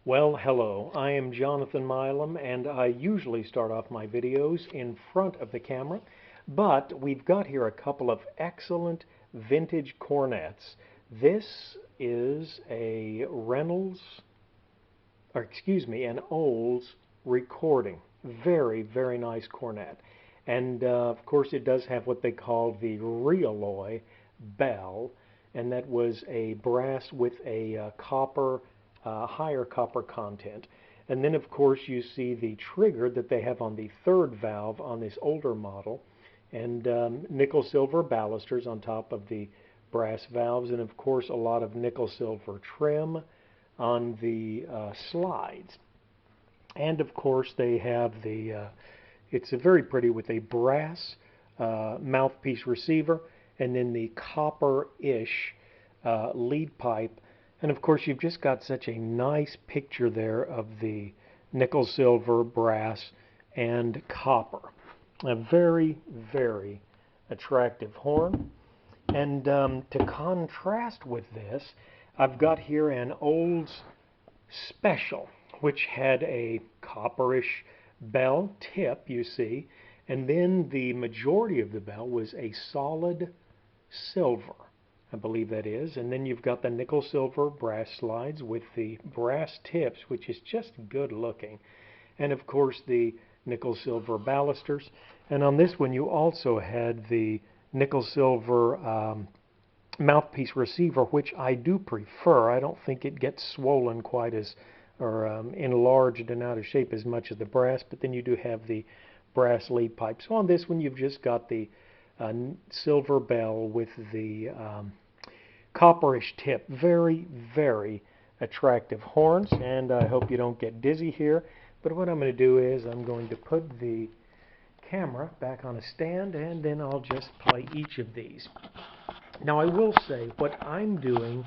Well, hello, I am Jonathan Milam, and I usually start off my videos in front of the camera, but we've got here a couple of excellent vintage cornets. This is a an Olds Recording. Very, very nice cornet. And of course it does have what they call the realloy bell, and that was a brass with a higher copper content. And then of course you see the trigger that they have on the third valve on this older model, and nickel silver balusters on top of the brass valves, and of course a lot of nickel silver trim on the slides. And of course they have it's very pretty with a brass mouthpiece receiver, and then the copper-ish lead pipe. And of course you've just got such a nice picture there of the nickel silver, brass, and copper. A very, very attractive horn. And to contrast with this, I've got here an Olds Special, which had a copperish bell tip, you see, and then the majority of the bell was a solid silver, I believe that is, and then you've got the nickel silver brass slides with the brass tips, which is just good looking, and of course the nickel silver balusters. And on this one you also had the nickel silver mouthpiece receiver, which I do prefer. I don't think it gets swollen quite as, or enlarged and out of shape as much as the brass, but then you do have the brass lead pipe. So on this one you've just got the silver bell with the copperish tip. Very, very attractive horns, and I hope you don't get dizzy here. But what I'm going to do is I'm going to put the camera back on a stand, and then I'll just play each of these. Now I will say what I'm doing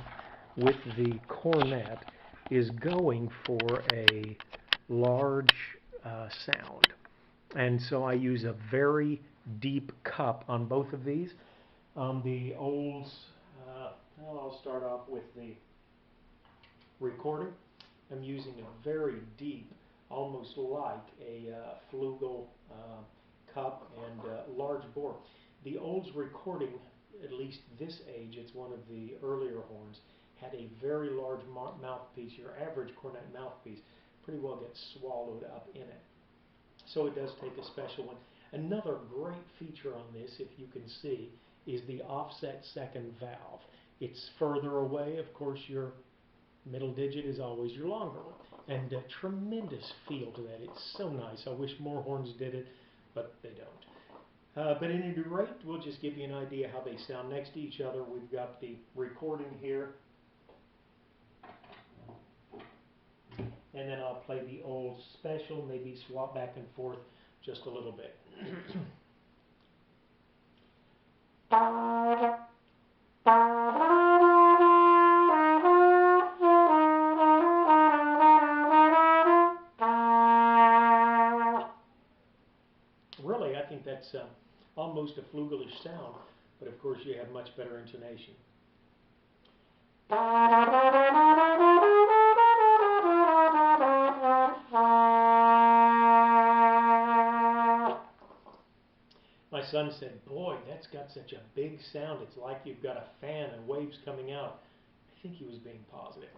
with the cornet is going for a large sound, and so I use a very deep cup on both of these. On the Olds, well, I'll start off with the recording. I'm using a very deep, almost like a flugel cup, and large bore. The Olds Recording, at least this age, it's one of the earlier horns, had a very large mouthpiece. Your average cornet mouthpiece pretty well gets swallowed up in it. So it does take a special one. Another great feature on this, if you can see, is the offset second valve. It's further away. Of course, your middle digit is always your longer one. And a tremendous feel to that. It's so nice. I wish more horns did it, but they don't. But at any rate, we'll just give you an idea how they sound next to each other. We've got the recording here, and then I'll play the Olds Special, maybe swap back and forth just a little bit. Really, I think that's almost a flugelish sound, but of course you have much better intonation. My son said, "Boy, that's got such a big sound. It's like you've got a fan and waves coming out." I think he was being positive.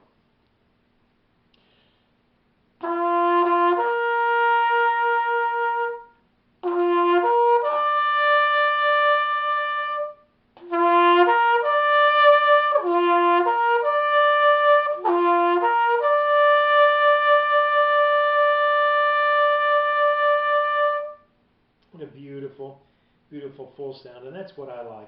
What a beautiful, beautiful full sound, and that's what I like.